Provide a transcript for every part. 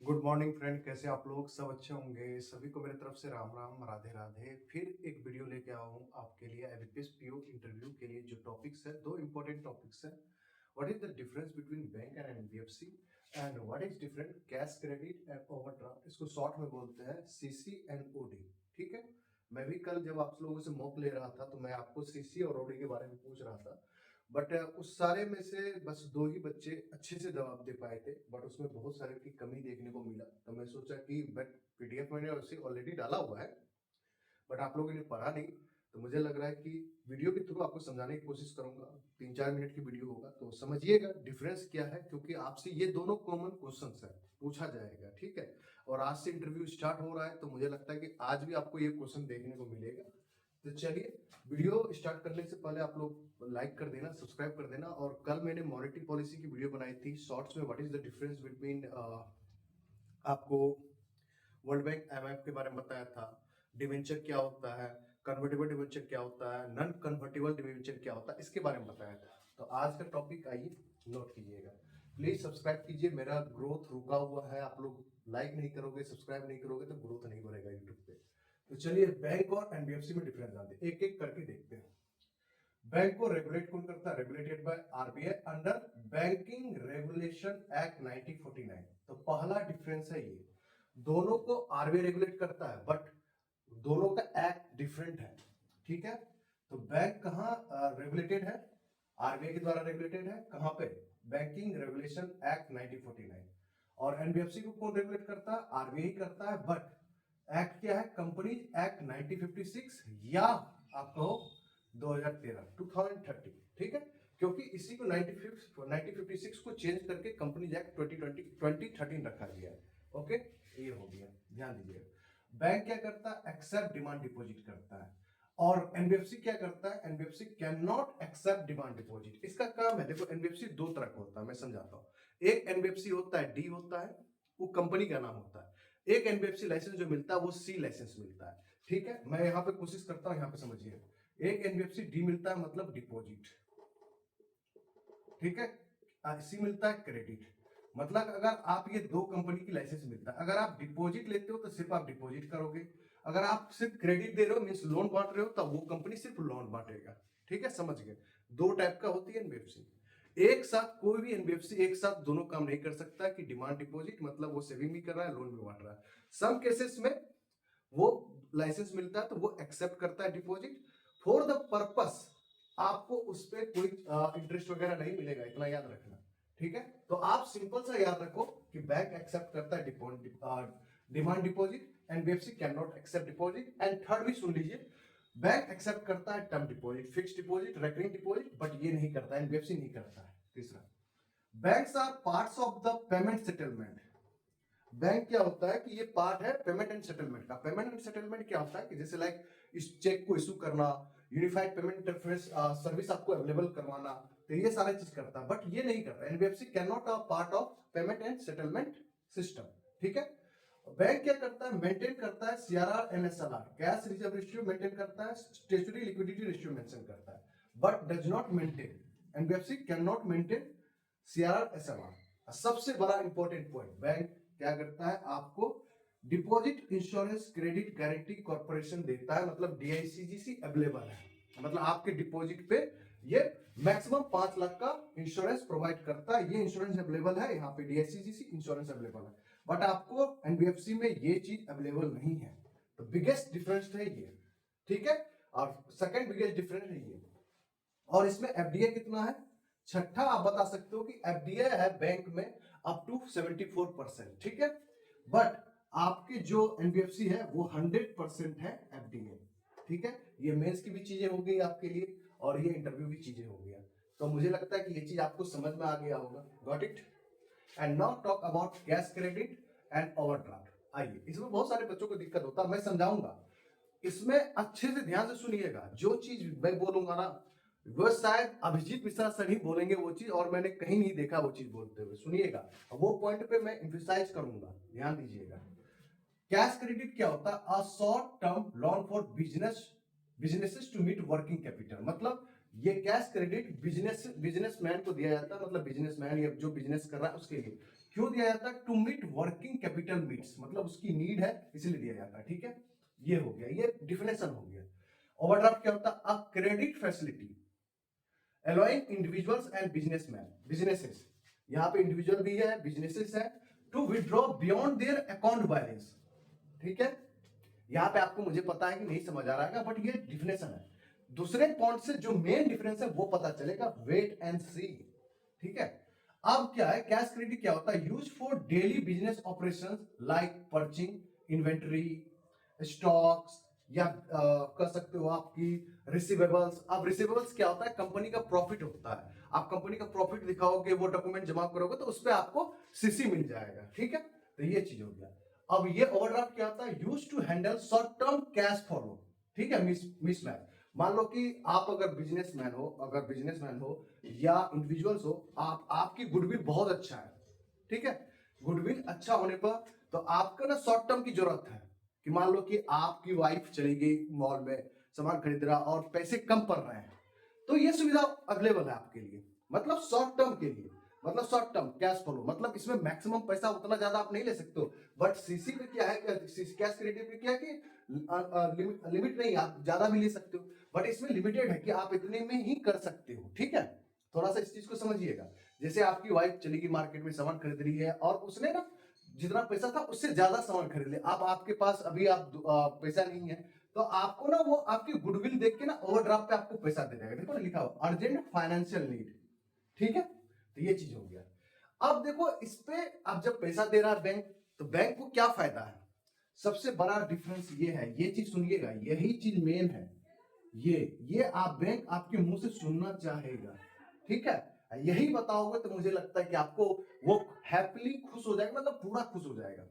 Good morning friend, कैसे आप लोग? सब अच्छे होंगे। सभी को मेरी तरफ से राम राम, राधे राधे। फिर एक वीडियो लेके आया हूँ आपके लिए आईबीपीएस पीओ इंटरव्यू के लिए। जो टॉपिक्स है, दो इंपॉर्टेंट टॉपिक्स है। What is the difference between bank and NBFC and what is different cash credit and overdraft. इसको शॉर्ट में बोलते हैं सीसी एंड ओडी। ठीक है। मैं भी कल जब आप लोगों से मॉक ले रहा था तो मैं आपको सीसी और ओडी के बारे में पूछ रहा था। बट उस सारे में से बस दो ही बच्चे अच्छे से जवाब दे पाए थे। बट उसमें बहुत सारे की कमी देखने को मिला, तो मैं सोचा कि बट पीडीएफ मैंने वैसे ऑलरेडी डाला हुआ है, बट आप लोगों ने पढ़ा नहीं। तो मुझे लग रहा है कि वीडियो के थ्रू आपको समझाने की कोशिश करूंगा। 3-4 मिनट की वीडियो होगा तो समझिएगा डिफरेंस क्या है, क्योंकि आपसे ये दोनों कॉमन क्वेश्चंस है, पूछा जाएगा। ठीक है। और आज से इंटरव्यू स्टार्ट हो रहा है तो मुझे लगता है कि आज भी आपको ये क्वेश्चन देखने को मिलेगा। तो चलिए, वीडियो स्टार्ट करने से पहले आप लोग लाइक कर देना, सब्सक्राइब कर देना। और कल मैंने मॉनेटरी पॉलिसी की वीडियो बनाई थी शॉर्ट्स में, what is the difference between, आपको वर्ल्ड बैंक आईएमएफ के बारे में बताया था, डिवेंचर क्या होता है, कन्वर्टेबल डिवेंचर क्या होता है, नॉन कन्वर्टेबल डिवेंचर क्या होता है, इसके बारे में बताया था। तो आज का टॉपिक आइए नोट कीजिएगा। प्लीज सब्सक्राइब कीजिए, मेरा ग्रोथ रुका हुआ है। आप लोग लाइक नहीं करोगे, सब्सक्राइब नहीं करोगे तो ग्रोथ नहीं बढ़ेगा यूट्यूब पे। तो चलिए, बैंक और एनबीएफसी में डिफरेंस जानते हैं, एक एक करके देखते हैं। बैंक को रेगुलेट कौन करता है? Regulated by RBI under banking regulation act 1949। तो पहला डिफरेंस है ये, दोनों को आरबीआई रेगुलेट करता है बट दोनों का एक्ट डिफरेंट है। ठीक है। तो बैंक कहाँ रेगुलेटेड है? आरबीआई के द्वारा रेगुलेटेड है। कहां पे? Banking regulation act 1949। और एनबीएफसी को कौन रेगुलेट करता है? आरबीआई करता है, बट एक्ट क्या है? कंपनी एक्ट 1956 या आप कहो 2013 ठीक है। क्योंकि इसी को 1956 को चेंज करके कंपनी एक्ट 2013 रखा गया है। ओके, ये हो गया, ध्यान दीजिए। बैंक क्या करता है? एक्सेप्ट डिमांड डिपॉजिट करता है। और एनबीएफसी क्या करता है? NBFC can not accept demand deposit. इसका काम है, देखो एनबीएफसी दो तरह का होता है, मैं समझाता हूं। एक एनबीएफसी होता है, डी होता है, वो कंपनी का नाम होता है। एक एनबीएफसी लाइसेंस जो मिलता है वो सी लाइसेंस मिलता है। ठीक है, मैं यहां पे कोशिश करता हूं, यहां पे समझिए। एक एनबीएफसी डी मिलता है मतलब डिपॉजिट, ठीक है। सी मिलता है क्रेडिट। मतलब अगर आप ये दो कंपनी की लाइसेंस मिलता है, अगर आप डिपॉजिट लेते हो तो सिर्फ आप डिपॉजिट करोगे, अगर आप सिर्फ क्रेडिट दे रहे हो मींस लोन बांट रहे हो, तो वो कंपनी सिर्फ लोन बांटेगा। ठीक है, समझ गए? दो टाइप का होती है एनबीएफसी। एक साथ कोई भी एनबीएफसी एक साथ दोनों काम नहीं कर सकता कि डिमांड डिपॉजिट, मतलब वो सेविंग भी कर रहा है, लोन भी बांट रहा है। सम केसेस में वो लाइसेंस मिलता है तो वो एक्सेप्ट करता है डिपॉजिट फॉर द पर्पस। आपको उस पर कोई इंटरेस्ट वगैरह नहीं मिलेगा, इतना याद रखना। ठीक है। तो आप सिंपल सा याद रखो कि बैंक एक्सेप्ट करता है demand deposit, NBFC can not accept deposit. And third भी सुन लीजिए, बैंक एक्सेप्ट करता है term deposit, fix deposit, recurring deposit, but ये नहीं करता, एनबीएफसी नहीं करता है। तीसरा, banks are parts of the payment settlement. Bank क्या होता है कि ये पार्ट है पेमेंट एंड सेटलमेंट का। पेमेंट एंड सेटलमेंट क्या होता है कि जैसे लाइक इस चेक को इशू करना, यूनिफाइड पेमेंट इंटरफेस सर्विस आपको अवेलेबल करवाना, तो ये सारे चीज करता है, बट ये नहीं करता। NBFC can not a part of payment and settlement system. ठीक है। बैंक क्या करता है? मेंटेन करता है CRR and SLR, cash reserve ratio maintain करता है, स्टेचुटरी लिक्विडिटी रेशियो मेंशन करता है, but does not maintain. NBFC can not maintain CRR SLR. सबसे बड़ा इंपॉर्टेंट पॉइंट, बैंक क्या करता है? आपको deposit insurance credit guarantee corporation देता है, मतलब डीआईसीजीसी अवेलेबल है, मतलब आपके डिपॉजिट पे ये मैक्सिमम 5 लाख का इंश्योरेंस प्रोवाइड करता है। ये इंश्योरेंस अवेलेबल है, यहाँ पे डीआईसीजीसी इंश्योरेंस अवेलेबल है, बट आपको एनबीएफसी में ये चीज अवेलेबल नहीं है। तो बिगेस्ट डिफरेंस है ये। ठीक है। और सेकंड बिगेस्ट डिफरेंस है ये। और इसमें एफडीए कितना है? छठा आप बता सकते हो कि एफडीए है बैंक में अप टू 74%। ठीक है। बट आपके जो एनबीएफसी है वो 100% है एफडीए। ठीक है। ये मेंस की भी चीजें हो गई आपके लिए और ये इंटरव्यू की चीजें हो गया। तो मुझे लगता है कि ये चीज आपको समझ में आ गया होगा। Got it? And now talk about cash credit and overdraft. आइए, इसमें बहुत सारे बच्चों को दिक्कत होता है, मैं समझाऊंगा। इसमें अच्छे से ध्यान से सुनिएगा। जो चीज मैं बोलूंगा ना, वो शायद अभिजीत मिश्रा सर ही बोलेंगे वो चीज, और मैंने कहीं नहीं देखा वो चीज बोलते हुए। सुनिएगा, वो पॉइंट पे मैं एम्फसाइज करूंगा, ध्यान दीजिएगा। कैश क्रेडिट क्या होता है? A short term loan for businesses to meet working capital. मतलब ये कैश क्रेडिट बिजनेसमैन को दिया जाता है, मतलब बिजनेसमैन या जो बिजनेस कर रहा है उसके लिए। क्यों दिया जाता है? To meet working capital needs, मतलब उसकी नीड है इसलिए दिया जाता है। ठीक है, ये हो गया, ये डिफिनेशन हो गया। ओवरड्राफ्ट क्या होता है? A credit facility allowing individuals and businesses, यहाँ पे इंडिविजुअल भी है, बिजनेसेस है, to withdraw beyond their account balance. ठीक है, यहाँ पे आपको मुझे पता है कि नहीं समझ आ रहा है, बट ये डिफिनेशन है। दूसरे पॉइंट से जो मेन डिफरेंस है वो पता चलेगा, वेट एंड सी। ठीक है, अब क्या है, कैश क्रेडिट क्या होता है? Use for daily business operations like purchasing inventory, stocks, या कर सकते हो आपकी रिसीवेबल्स। अब रिसीवेबल्स क्या होता है? कंपनी का प्रॉफिट होता है, आप कंपनी का प्रॉफिट दिखाओगे, वो डॉक्यूमेंट जमा करोगे तो उस पर आपको सीसी मिल जाएगा। ठीक है, तो ये चीज हो गया। अब ये ओवरड्राफ्ट क्या होता है? Use to handle short term cash flow. ठीक है, मिसमैच। मान लो कि आप अगर बिजनेसमैन हो या इंडिविजुअल्स हो, आपकी गुडविल बहुत अच्छा है। ठीक है, गुडविल अच्छा होने पर तो आपका ना शॉर्ट टर्म की जरूरत है, कि मान लो कि आपकी वाइफ चली गई मॉल में सामान खरीद रहा और पैसे कम पड़ रहे हैं, तो ये सुविधा अवेलेबल है आपके लिए, मतलब शॉर्ट टर्म के लिए, मतलब शॉर्ट टर्म कैश फ्लो, मतलब इसमें मैक्सिमम पैसा उतना ज्यादा आप नहीं ले सकते हो। बट सीसी में क्या है, कैश क्रेडिट में क्या है कि लिमिट नहीं, आप ज्यादा भी ले सकते हो, बट इसमें लिमिटेड है कि आप इतने में ही कर सकते हो। ठीक है, थोड़ा सा इस चीज को समझिएगा। जैसे आपकी वाइफ चलेगी मार्केट में सामान खरीद रही है और उसने ना जितना पैसा था उससे ज्यादा सामान खरीद ले, आप आपके पास अभी आप पैसा नहीं है, तो आपको ना वो आपकी गुडविल देख के ना ओवरड्राफ्ट पे आपको पैसा दे देगा। देखो ना लिखा हो अर्जेंट फाइनेंशियल नीड। ठीक है, तो ये चीज हो गया। अब देखो इस पे अब जब पैसा दे रहा है बैंक, तो बैंक को क्या फायदा है? सबसे बड़ा डिफरेंस ये है, ये चीज सुनिएगा, यही चीज मेन है। ये आप बैंक आपके मुंह से सुनना चाहेगा। ठीक है, यही बताओगे तो मुझे लगता है कि आपको वो हैप्पीली खुश हो जाएगा, मतलब पूरा खुश हो जाएगा।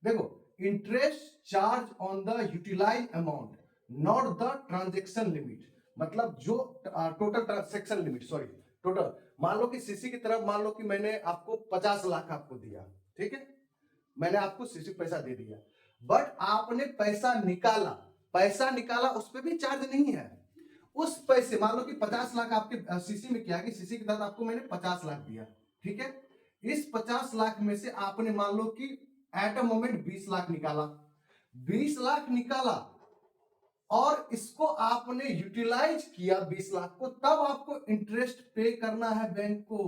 देखो, interest charge on the utilise amount, not the transaction limit, मतलब जो total transaction limit, sorry total. मान लो कि सीसी की तरफ, मान लो कि मैंने आपको 50 लाख आपको दिया। ठीक है, मैंने आपको सीसी पैसा दे दिया, बट आपने पैसा निकाला उस पर भी चार्ज नहीं है। उस पैसे, मान लो कि 50 लाख आपके सीसी में क्या है कि सीसी के तहत आपको मैंने 50 लाख दिया। ठीक है, इस 50 लाख में से आपने मान लो कि एट अ मोमेंट 20 लाख निकाला, 20 लाख निकाला और इसको आपने यूटिलाइज किया 20 लाख को, तब आपको इंटरेस्ट पे करना है बैंक को।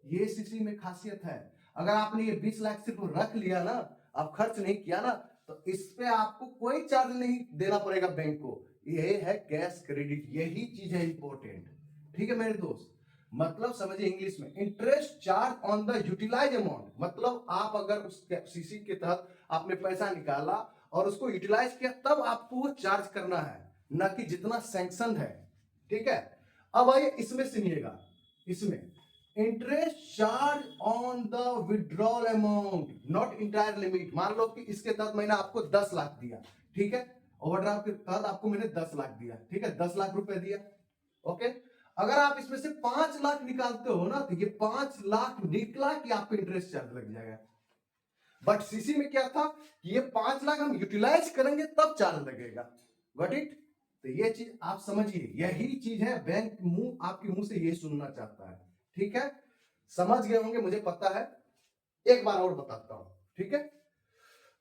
ये सीसी में खासियत है। अगर आपने ये 20 लाख सिर्फ रख लिया ना, आप खर्च नहीं किया ना, तो इस पे आपको कोई चार्ज नहीं देना पड़ेगा बैंक को। ये है कैश क्रेडिट, यही चीज है इंपॉर्टेंट। ठीक है मेरे दोस्त, मतलब समझिए इंग्लिश में, interest charge on the utilise amount, मतलब आप अगर उस सीसी के तहत आपने पैसा निकाला और उसको यूटिलाइज किया, तब आपको वो चार्ज करना है, ना कि जितना सैंक्शन है। ठीक है, अब आइए इसमें सुनिएगा, इसमें interest charge on the withdrawal amount not entire limit. मान लो कि इसके तहत मैंने आपको 10 लाख दिया। ठीक है, ओवरड्राफ्ट के तहत आपको मैंने 10 लाख दिया। ठीक है, 10 लाख रुपए दिया। ओके, अगर आप इसमें से 5 लाख निकालते हो ना, तो ये 5 लाख निकला कि आपको इंटरेस्ट चार्ज लग जाएगा। बट सीसी में क्या था कि ये 5 लाख हम यूटिलाइज करेंगे तब चार्ज लगेगा। Got it? तो ये चीज आप समझिए, यही चीज है बैंक आपके मुंह से ये सुनना चाहता है। ठीक है, समझ गए होंगे मुझे पता है। एक बार और बताता हूं। ठीक है,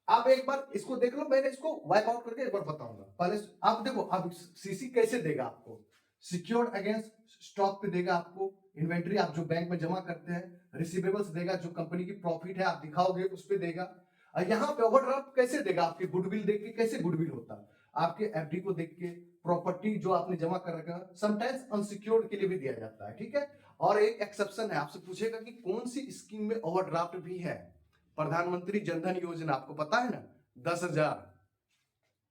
आप एक बार इसको देख लो, मैंने इसको वाइप आउट करके एक बार बताऊंगा। पहले आप देखो, अब सीसी कैसे देगा आपको? सिक्योर्ड अगेंस्ट स्टॉक पे देगा आपको, इन्वेंट्री आप जो बैंक में जमा करते हैं, रिसीवेबल्स देगा, जो कंपनी की प्रॉफिट है आप दिखाओगे उस पे देगा। और यहाँ पे ओवरड्राफ्ट कैसे देगा? आपके गुडविल देख के। कैसे गुडविल होता है? आपके एफडी को देख के, प्रॉपर्टी जो आपने जमा कर रखा है, समटाइम्स अनसिक्योर्ड के लिए भी दिया जाता है। ठीक है, और एक एक्सेप्शन है, आपसे पूछेगा कि कौन सी स्कीम में ओवरड्राफ्ट भी है। प्रधानमंत्री जनधन योजना, आपको पता है ना, 10,000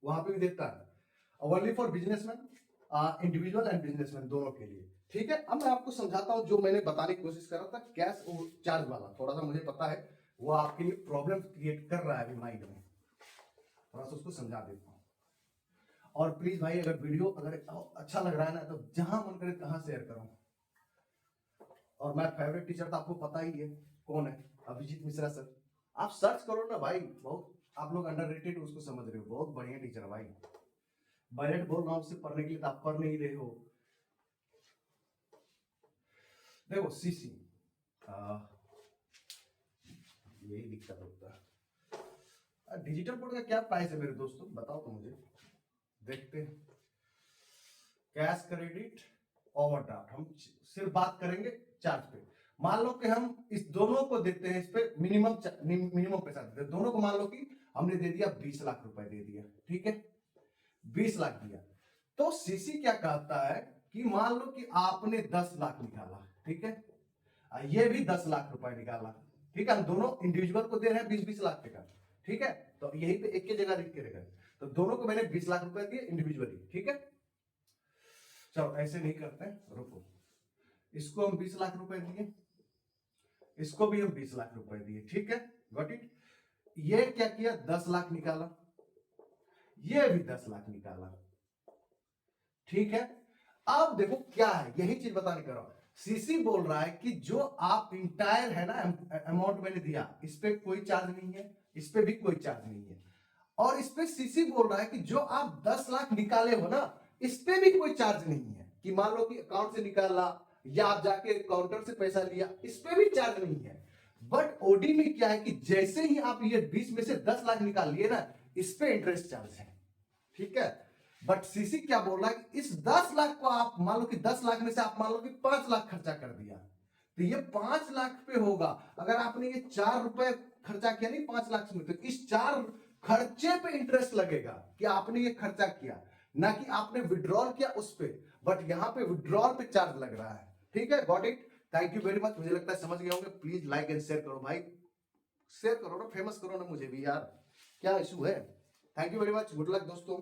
वहां पे भी देता है, only for businessman, individual and businessman दोनों के लिए। ठीक है, अब मैं आपको समझाता हूं जो मैंने बताने की कोशिश कर रहा था, कैश और चार्ज वाला। थोड़ा सा मुझे पता है वो आपके लिए प्रॉब्लम क्रिएट कर रहा है अभी माइंड में, थोड़ा सा उसको समझा देता हूं। और प्लीज भाई, अगर वीडियो अगर अच्छा लग रहा है ना, तो जहां मन करे तहां शेयर करो। और मैं फेवरेट टीचर तो आपको पता ही है कौन है, अभिजीत मिश्रा सर। आप सर्च करो ना भाई, बहुत आप लोग अंडररेटेड उसको समझ रहे हो, बहुत बढ़िया टीचर है भाई। बजट बोल रहा हूं उससे पढ़ने के लिए, तो आप पढ़ नहीं रहे हो। देखो सीसी, यही दिक्कत होता है। डिजिटल बोर्ड का क्या प्राइस है मेरे दोस्तों, बताओ तो मुझे, देखते हैं। कैश क्रेडिट ओवरड्राफ्ट, हम सिर्फ बात करेंगे चार्ज पे। मान लो कि हम इस दोनों को देते हैं, इस पे मिनिमम पैसा देते हैं दोनों को। मान लो कि हमने दे दिया 20 लाख रुपए दे दिया, ठीक है, 20 लाख दिया। तो सीसी क्या कहता है कि मान लो कि आपने 10 लाख निकाला, ठीक है, ये भी 10 लाख रुपए निकाला, ठीक है, हम दोनों इंडिविजुअल को दे रहे हैं 20-20 लाख टका, ठीक है। तो यही पे एक ही जगह लिख के रखें, तो दोनों को मैंने 20 लाख रुपए दिए इंडिविजुअली, ठीक है। चलो ऐसे नहीं करते हैं, रुको, इसको हम 20 लाख रुपए दिए, इसको भी हम 20 लाख रुपए दिए, ठीक है, गॉट इट। ये क्या किया, 10 लाख निकाला, ये भी 10 लाख निकाला, ठीक है। अब देखो क्या है, यही चीज बताने कर रहा हूं। सीसी बोल रहा है कि जो आप इंटायर है ना अमाउंट मैंने दिया, इस पे कोई चार्ज नहीं है, इस पे भी कोई चार्ज नहीं है। और इस पे सीसी बोल रहा है कि जो आप 10 लाख निकाले हो ना, इस पे भी कोई चार्ज नहीं है, कि मान लो कि अकाउंट से निकाला या आप जाके काउंटर से पैसा लिया, इस पे भी चार्ज नहीं है। बट ओडी में क्या है कि जैसे ही आप ये 20 में से 10 लाख निकाल लिए ना, इस पे इंटरेस्ट चार्ज है, ठीक है। बट सीसी क्या बोल रहा है कि इस 10 लाख को आप मान लो कि 10 लाख में से आप मान लो कि 5 लाख खर्चा कर दिया, तो ये 5 लाख पे होगा। अगर आपने ये 4 रुपए खर्चा किया नहीं 5 लाख में, तो इस 4 खर्चे पे इंटरेस्ट लगेगा कि आपने ये खर्चा किया, ना कि आपने विड्रॉल किया उस पे। बट यहां पे विड्रॉल पे चार्ज लग रहा है, ठीक है, got it. Thank you very much, मुझे लगता है समझ गए होंगे। प्लीज लाइक एंड शेयर करो भाई, शेयर करो ना, फेमस करो ना मुझे भी यार, क्या इशू है। Thank you very much, good luck दोस्तों।